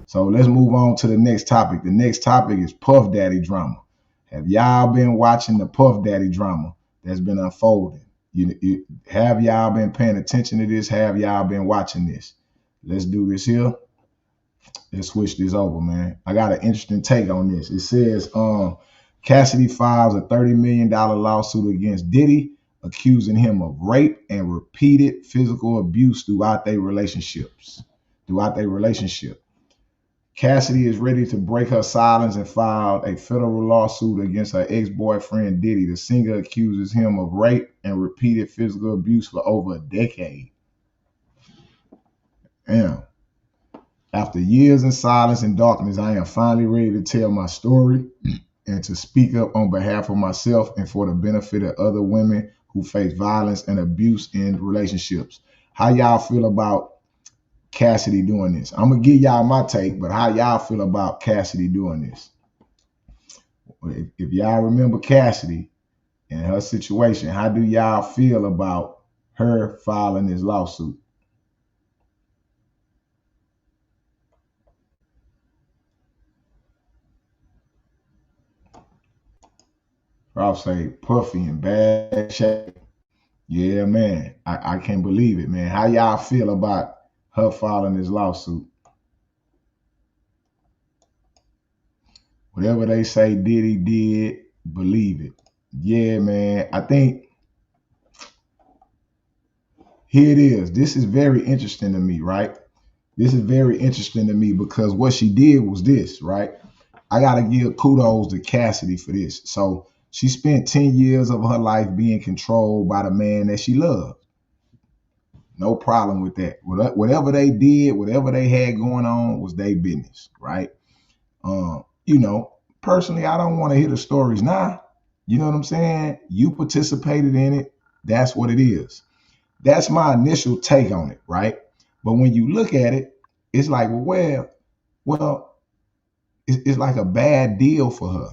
So let's move on to the next topic. The next topic is Puff Daddy drama. Have y'all been watching the Puff Daddy drama that's been unfolding? Have y'all been paying attention to this? Have y'all been watching this? Let's do this here. Let's switch this over, man. I got an interesting take on this. It says, Cassidy files a $30 million lawsuit against Diddy, accusing him of rape and repeated physical abuse throughout their relationships. Cassidy is ready to break her silence and filed a federal lawsuit against her ex-boyfriend Diddy. The singer accuses him of rape and repeated physical abuse for over a decade. Damn. After years in silence and darkness, I am finally ready to tell my story and to speak up on behalf of myself and for the benefit of other women who face violence and abuse in relationships. How y'all feel about Cassidy doing this? I'm going to give y'all my take, but how y'all feel about Cassidy doing this? If y'all remember Cassidy and her situation, how do y'all feel about her filing this lawsuit? I'll say Puffy in bad shape. Yeah, man. I can't believe it, man. How y'all feel about her filing this lawsuit? Whatever they say Diddy did, believe it. Yeah, man. I think here it is. This is very interesting to me, right? This is very interesting to me because what she did was this, right? I got to give kudos to Cassidy for this. So she spent 10 years of her life being controlled by the man that she loved. No problem with that. Whatever they did, whatever they had going on was their business, right? Personally, I don't want to hear the stories now. You know what I'm saying? You participated in it. That's what it is. That's my initial take on it, right? But when you look at it, it's like, it's like a bad deal for her.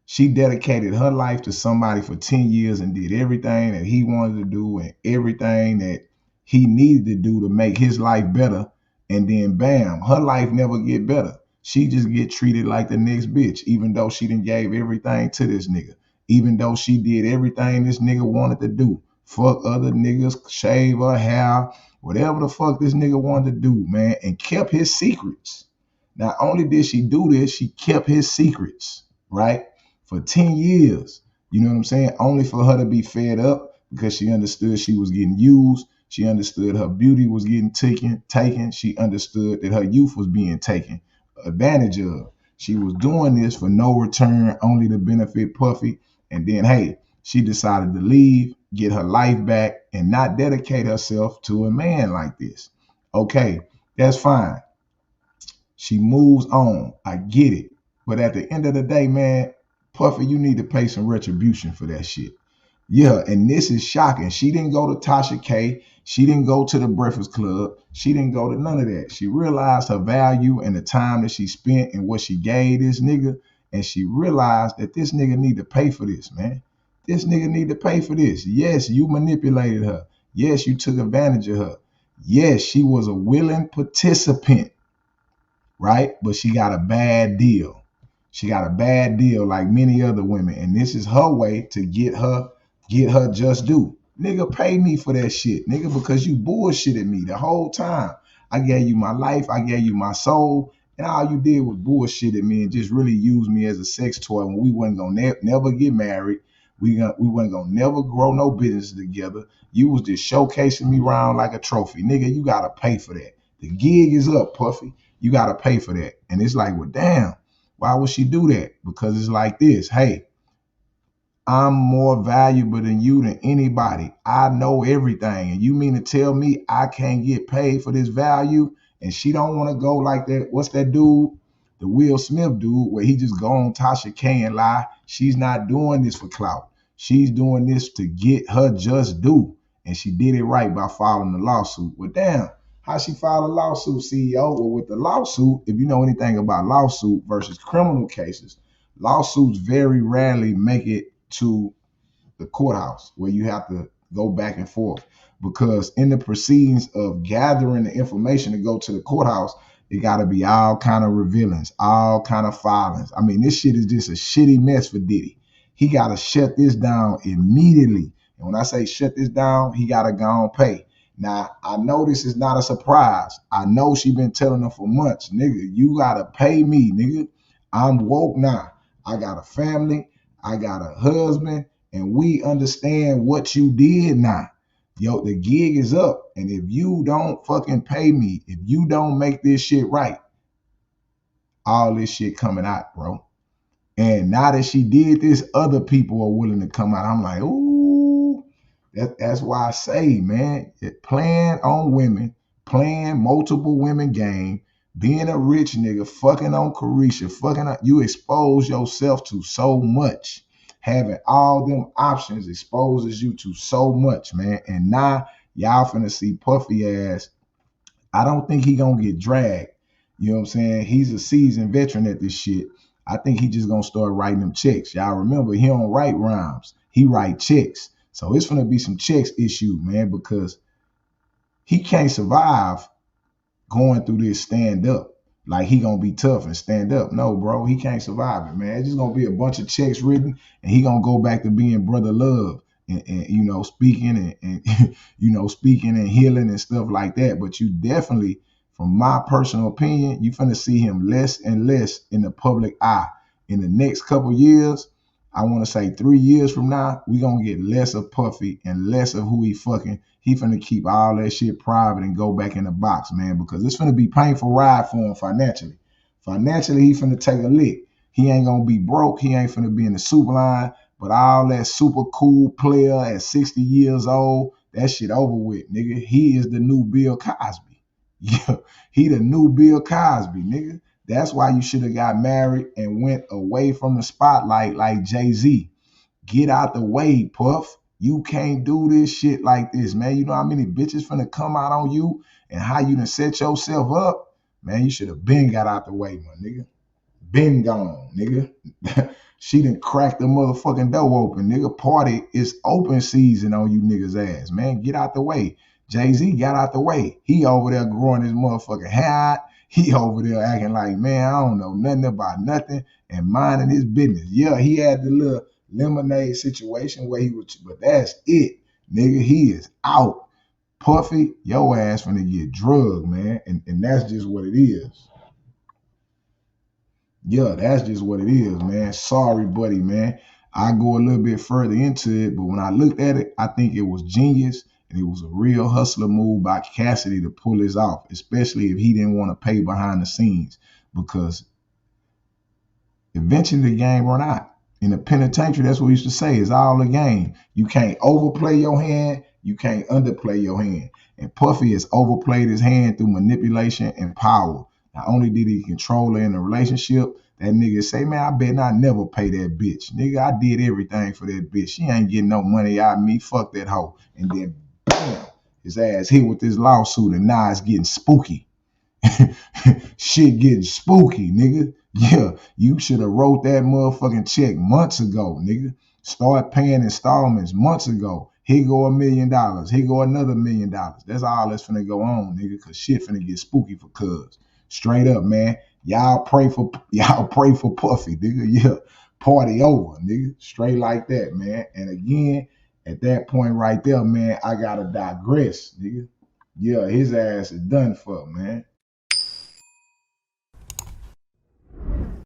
She dedicated her life to somebody for 10 years and did everything that he wanted to do and everything that he needed to do to make his life better. And then bam, her life never get better. She just get treated like the next bitch, even though she done gave everything to this nigga. Even though she did everything this nigga wanted to do. Fuck other niggas, shave her hair, whatever the fuck this nigga wanted to do, man, and kept his secrets. Not only did she do this, she kept his secrets, right? For 10 years. You know what I'm saying? Only for her to be fed up because she understood she was getting used. She understood her beauty was getting taken. She understood that her youth was being taken advantage of. She was doing this for no return, only to benefit Puffy. And then, hey, she decided to leave, get her life back, and not dedicate herself to a man like this. Okay, that's fine. She moves on. I get it. But at the end of the day, man, Puffy, you need to pay some retribution for that shit. Yeah, and this is shocking. She didn't go to Tasha K. She didn't go to the Breakfast Club. She didn't go to none of that. She realized her value and the time that she spent and what she gave this nigga. And she realized that this nigga need to pay for this, man. This nigga need to pay for this. Yes, you manipulated her. Yes, you took advantage of her. Yes, she was a willing participant, right? But she got a bad deal. She got a bad deal like many other women. And this is her way to get her just due. Nigga, pay me for that shit, nigga, because you bullshitted me the whole time. I gave you my life. I gave you my soul. And all you did was bullshit at me and just really use me as a sex toy when we wasn't going to never get married. We wasn't going to never grow no business together. You was just showcasing me around like a trophy. Nigga, you got to pay for that. The gig is up, Puffy. You got to pay for that. And it's like, well, damn, why would she do that? Because it's like this. Hey, I'm more valuable than you than anybody. I know everything. And you mean to tell me I can't get paid for this value? And she don't want to go like that. What's that dude? The Will Smith dude, where he just go on Tasha K and lie. She's not doing this for clout. She's doing this to get her just due. And she did it right by filing the lawsuit. Well, damn, how she filed a lawsuit, CEO? Well, with the lawsuit, if you know anything about lawsuit versus criminal cases, lawsuits very rarely make it to the courthouse where you have to go back and forth, because in the proceedings of gathering the information to go to the courthouse, It gotta be all kind of revealings, all kind of filings. I mean, this shit is just a shitty mess for Diddy. He gotta shut this down immediately. And when I say shut this down, he gotta go and pay. Now, I know this is not a surprise. I know she been telling him for months, nigga, you gotta pay me, nigga. I'm woke now. I got a family, I got a husband, and we understand what you did now. Yo, the gig is up. And if you don't fucking pay me, if you don't make this shit right, all this shit coming out, bro. And now that she did this, other people are willing to come out. I'm like, ooh, that's why I say, man, playing on women, playing multiple women game, being a rich nigga, fucking on Carisha, fucking on, you expose yourself to so much. Having all them options exposes you to so much, man. And now y'all finna see Puffy ass. I don't think he gonna get dragged. You know what I'm saying? He's a seasoned veteran at this shit. I think he just gonna start writing them checks. Y'all remember, he don't write rhymes. He write checks. So it's gonna be some checks issue, man, because he can't survive going through this stand up. Like he gonna be tough and stand up. No, bro, he can't survive it, man. It's just gonna be a bunch of checks written, and he gonna go back to being brother love and you know, speaking and you know, speaking and healing and stuff like that. But you definitely, from my personal opinion, you finna see him less and less in the public eye. In the next couple years, I want to say 3 years from now, we gonna get less of Puffy and less of who he fucking. He finna keep all that shit private and go back in the box, man, because it's finna be painful ride for him financially. Financially, he finna take a lick. He ain't gonna be broke. He ain't finna be in the super line, but all that super cool player at 60 years old, that shit over with, nigga. He is the new Bill Cosby. Yeah, he the new Bill Cosby, nigga. That's why you should have got married and went away from the spotlight like Jay-Z. Get out the way, Puff. You can't do this shit like this, man. You know how many bitches finna come out on you and how you done set yourself up? Man, you should have been got out the way, my nigga. Been gone, nigga. She done cracked the motherfucking door open, nigga. Party is open season on you niggas' ass, man. Get out the way. Jay-Z got out the way. He over there growing his motherfucking hair out. He over there acting like, man, I don't know nothing about nothing and minding his business. Yeah, he had the little lemonade situation where he was, but that's it, nigga. He is out. Puffy, your ass finna get drugged, man. And that's just what it is. Yeah, that's just what it is, man. Sorry, buddy, man. I go a little bit further into it, but when I looked at it, I think it was genius and it was a real hustler move by Cassidy to pull this off, especially if he didn't want to pay behind the scenes, because eventually the game run out. In the penitentiary, that's what we used to say, it's all a game. You can't overplay your hand, you can't underplay your hand. And Puffy has overplayed his hand through manipulation and power. Not only did he control her in the relationship, that nigga say, man, I bet I never pay that bitch. Nigga, I did everything for that bitch. She ain't getting no money out of me. Fuck that hoe. And then, bam, his ass hit with this lawsuit, and now it's getting spooky. Shit getting spooky, nigga. Yeah, you should have wrote that motherfucking check months ago, nigga. Start paying installments months ago. Here go $1 million. Here go another $1 million. That's all that's finna go on, nigga, because shit finna get spooky for cuz. Straight up, man. Y'all pray for Puffy, nigga. Yeah, party over, nigga. Straight like that, man. And again, at that point right there, man, I gotta digress, nigga. Yeah, his ass is done for, man.